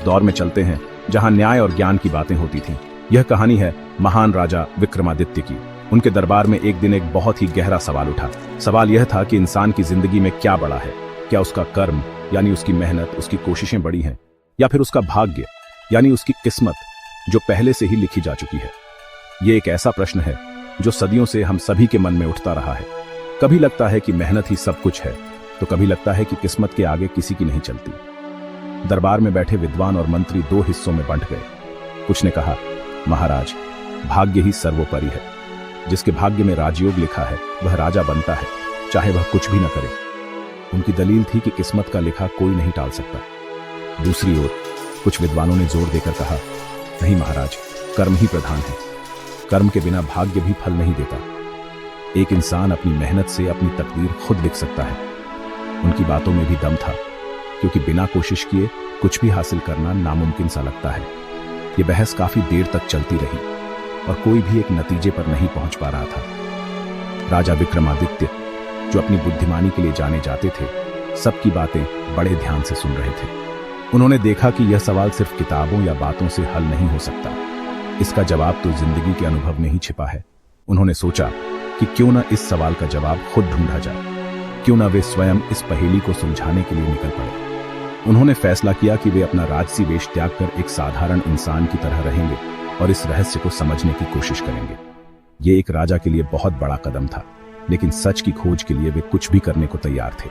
उस दौर में चलते हैं जहां न्याय और ज्ञान की बातें होती थीं। यह कहानी है महान राजा विक्रमादित्य की। उनके दरबार में एक दिन एक बहुत ही गहरा सवाल उठा। सवाल यह था कि इंसान की जिंदगी में क्या बड़ा है? क्या उसका कर्म यानी उसकी मेहनत, उसकी कोशिशें बड़ी हैं, या फिर उसका भाग्य यानी उसकी किस्मत जो पहले से ही लिखी जा चुकी है? ये एक ऐसा प्रश्न है जो सदियों से हम सभी के मन में उठता रहा है। कभी लगता है कि मेहनत ही सब कुछ है, तो कभी लगता है कि किस्मत के आगे किसी की नहीं चलती। दरबार में बैठे विद्वान और मंत्री दो हिस्सों में बंट गए। कुछ ने कहा, महाराज, भाग्य ही सर्वोपरि है। जिसके भाग्य में राजयोग लिखा है वह राजा बनता है, चाहे वह कुछ भी न करे। उनकी दलील थी कि किस्मत का लिखा कोई नहीं टाल सकता। दूसरी ओर कुछ विद्वानों ने जोर देकर कहा, नहीं महाराज, कर्म ही प्रधान है। कर्म के बिना भाग्य भी फल नहीं देता। एक इंसान अपनी मेहनत से अपनी तकदीर खुद लिख सकता है। उनकी बातों में भी दम था, क्योंकि बिना कोशिश किए कुछ भी हासिल करना नामुमकिन सा लगता है। ये बहस काफी देर तक चलती रही और कोई भी एक नतीजे पर नहीं पहुंच पा रहा था। राजा विक्रमादित्य, जो अपनी बुद्धिमानी के लिए जाने जाते थे, सबकी बातें बड़े ध्यान से सुन रहे थे। उन्होंने देखा कि यह सवाल सिर्फ किताबों या बातों से हल नहीं हो सकता। इसका जवाब तो जिंदगी के अनुभव में ही छिपा है। उन्होंने सोचा कि क्यों न इस सवाल का जवाब खुद ढूंढा जाए, क्यों न वे स्वयं इस पहेली को सुलझाने के लिए निकल पड़े। उन्होंने फैसला किया कि वे अपना राजसी वेश त्याग कर एक साधारण इंसान की तरह रहेंगे और इस रहस्य को समझने की कोशिश करेंगे। ये एक राजा के लिए बहुत बड़ा कदम था, लेकिन सच की खोज के लिए वे कुछ भी करने को तैयार थे।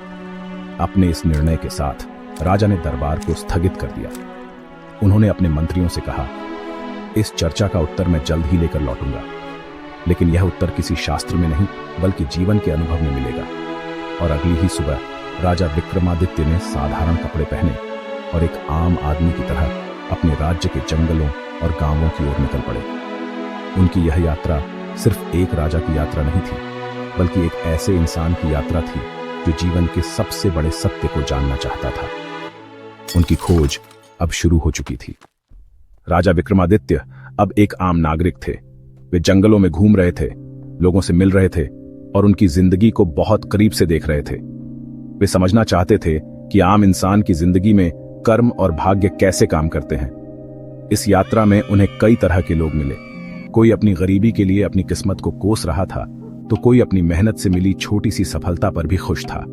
अपने इस निर्णय के साथ राजा ने दरबार को स्थगित कर दिया। उन्होंने अपने मंत्रियों से कहा, इस चर्चा का उत्तर मैं जल्द ही लेकर लौटूंगा, लेकिन यह उत्तर किसी शास्त्र में नहीं बल्कि जीवन के अनुभव में मिलेगा। और अगली ही सुबह राजा विक्रमादित्य ने साधारण कपड़े पहने और एक आम आदमी की तरह अपने राज्य के जंगलों और गांवों की ओर निकल पड़े। उनकी यह यात्रा सिर्फ एक राजा की यात्रा नहीं थी, बल्कि एक ऐसे इंसान की यात्रा थी जो जीवन के सबसे बड़े सत्य को जानना चाहता था। उनकी खोज अब शुरू हो चुकी थी। राजा विक्रमादित्य अब एक आम नागरिक थे। वे जंगलों में घूम रहे थे, लोगों से मिल रहे थे और उनकी जिंदगी को बहुत करीब से देख रहे थे। वे समझना चाहते थे कि आम इंसान की जिंदगी में कर्म और भाग्य कैसे काम करते हैं। इस यात्रा में उन्हें कई तरह के लोग मिले। कोई अपनी गरीबी के लिए अपनी किस्मत को कोस रहा था, तो कोई अपनी मेहनत से मिली छोटी सी सफलता पर भी खुश था।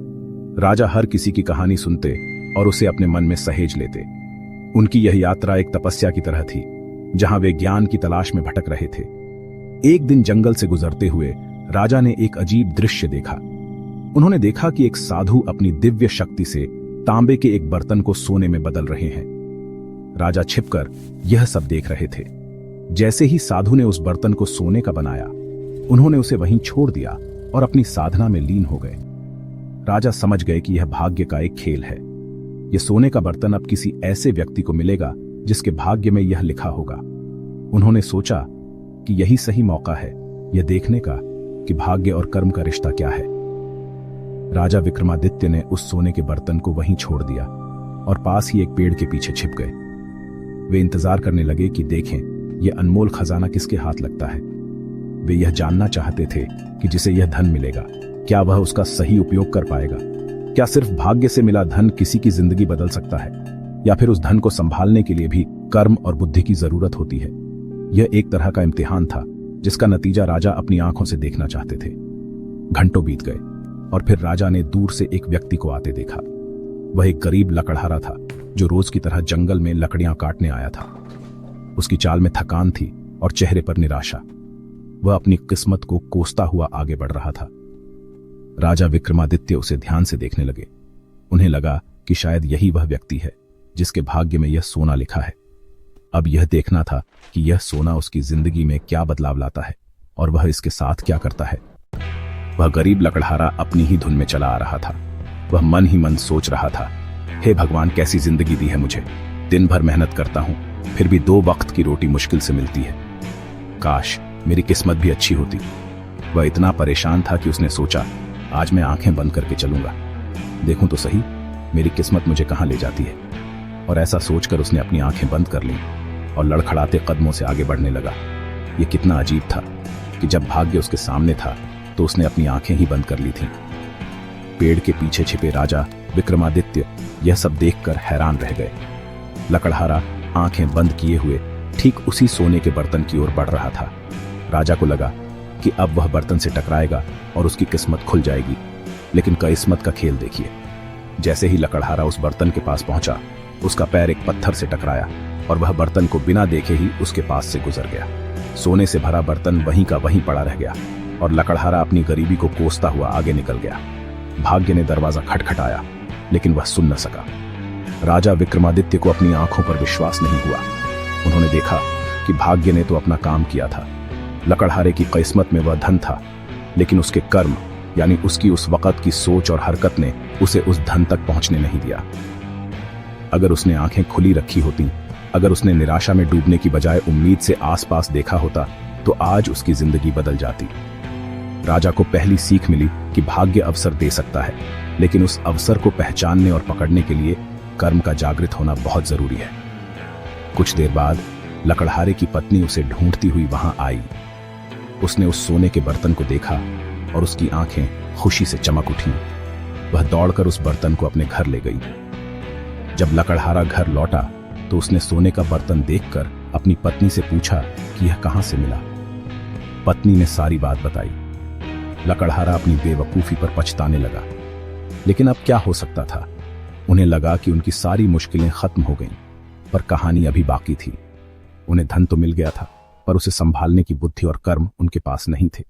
राजा हर किसी की कहानी सुनते और उसे अपने मन में सहेज लेते। उनकी यह यात्रा एक तपस्या की तरह थी, जहां वे ज्ञान की तलाश में भटक रहे थे। एक दिन जंगल से गुजरते हुए राजा ने एक अजीब दृश्य देखा। उन्होंने देखा कि एक साधु अपनी दिव्य शक्ति से तांबे के एक बर्तन को सोने में बदल रहे हैं। राजा छिपकर यह सब देख रहे थे। जैसे ही साधु ने उस बर्तन को सोने का बनाया, उन्होंने उसे वहीं छोड़ दिया और अपनी साधना में लीन हो गए। राजा समझ गए कि यह भाग्य का एक खेल है। यह सोने का बर्तन अब किसी ऐसे व्यक्ति को मिलेगा जिसके भाग्य में यह लिखा होगा। उन्होंने सोचा कि यही सही मौका है यह देखने का कि भाग्य और कर्म का रिश्ता क्या है। राजा विक्रमादित्य ने उस सोने के बर्तन को वहीं छोड़ दिया और पास ही एक पेड़ के पीछे छिप गए। वे इंतजार करने लगे कि देखें यह अनमोल खजाना किसके हाथ लगता है। वे यह जानना चाहते थे कि जिसे यह धन मिलेगा, क्या वह उसका सही उपयोग कर पाएगा। क्या सिर्फ भाग्य से मिला धन किसी की जिंदगी बदल सकता है, या फिर उस धन को संभालने के लिए भी कर्म और बुद्धि की जरूरत होती है। यह एक तरह का इम्तिहान था जिसका नतीजा राजा अपनी आंखों से देखना चाहते थे। घंटों बीत गए और फिर राजा ने दूर से एक व्यक्ति को आते देखा। वह एक गरीब लकड़हारा था जो रोज की तरह जंगल में लकड़ियां काटने आया था। उसकी चाल में थकान थी और चेहरे पर निराशा। वह अपनी किस्मत को कोसता हुआ आगे बढ़ रहा था। राजा विक्रमादित्य उसे ध्यान से देखने लगे। उन्हें लगा कि शायद यही वह व्यक्ति है जिसके भाग्य में यह सोना लिखा है। अब यह देखना था कि यह सोना उसकी जिंदगी में क्या बदलाव लाता है और वह इसके साथ क्या करता है। वह गरीब लकड़हारा अपनी ही धुन में चला आ रहा था। वह मन ही मन सोच रहा था, हे भगवान, कैसी जिंदगी दी है मुझे। दिन भर मेहनत करता हूं, फिर भी 2 वक्त की रोटी मुश्किल से मिलती है। काश मेरी किस्मत भी अच्छी होती। वह इतना परेशान था कि उसने सोचा, आज मैं आंखें बंद करके चलूंगा, देखूं तो सही मेरी किस्मत मुझे कहां ले जाती है। और ऐसा सोचकर उसने अपनी आंखें बंद कर लीं और लड़खड़ाते कदमों से आगे बढ़ने लगा। यह कितना अजीब था कि जब भाग्य उसके सामने था तो उसने अपनी आंखें ही बंद कर ली थीं। पेड़ के पीछे छिपे राजा विक्रमादित्य यह सब देखकर हैरान रह गए। लकड़हारा आंखें बंद किए हुए ठीक उसी सोने के बर्तन की ओर बढ़ रहा था। राजा को लगा कि अब वह बर्तन से टकराएगा और उसकी किस्मत खुल जाएगी, लेकिन किस्मत का खेल देखिए। जैसे ही लकड़हारा उस बर्तन के पास पहुंचा, उसका पैर एक पत्थर से टकराया और वह बर्तन को बिना देखे ही उसके पास से गुजर गया। सोने से भरा बर्तन वहीं का वहीं पड़ा रह गया और लकड़हारा अपनी गरीबी को कोसता हुआ आगे निकल गया। भाग्य ने दरवाजा खटखटाया, लेकिन वह सुन न सका। राजा विक्रमादित्य को अपनी आंखों पर विश्वास नहीं हुआ। उन्होंने देखा कि भाग्य ने तो अपना काम किया था। लकड़हारे की किस्मत में वह धन था, लेकिन उसके कर्म यानी उसकी उस वक्त की सोच और हरकत ने उसे उस धन तक पहुंचने नहीं दिया। अगर उसने आंखें खुली रखी होती, अगर उसने निराशा में डूबने की बजाय उम्मीद से आसपास देखा होता, तो आज उसकी जिंदगी बदल जाती। राजा को पहली सीख मिली कि भाग्य अवसर दे सकता है, लेकिन उस अवसर को पहचानने और पकड़ने के लिए कर्म का जागृत होना बहुत जरूरी है। कुछ देर बाद लकड़हारे की पत्नी उसे ढूंढती हुई वहां आई। उसने उस सोने के बर्तन को देखा और उसकी आंखें खुशी से चमक उठी। वह दौड़कर उस बर्तन को अपने घर ले गई। जब लकड़हारा घर लौटा तो उसने सोने का बर्तन देखकर अपनी पत्नी से पूछा कि यह कहां से मिला। पत्नी ने सारी बात बताई। लकड़हारा अपनी बेवकूफी पर पछताने लगा, लेकिन अब क्या हो सकता था। उन्हें लगा कि उनकी सारी मुश्किलें खत्म हो गईं, पर कहानी अभी बाकी थी। उन्हें धन तो मिल गया था, पर उसे संभालने की बुद्धि और कर्म उनके पास नहीं थे।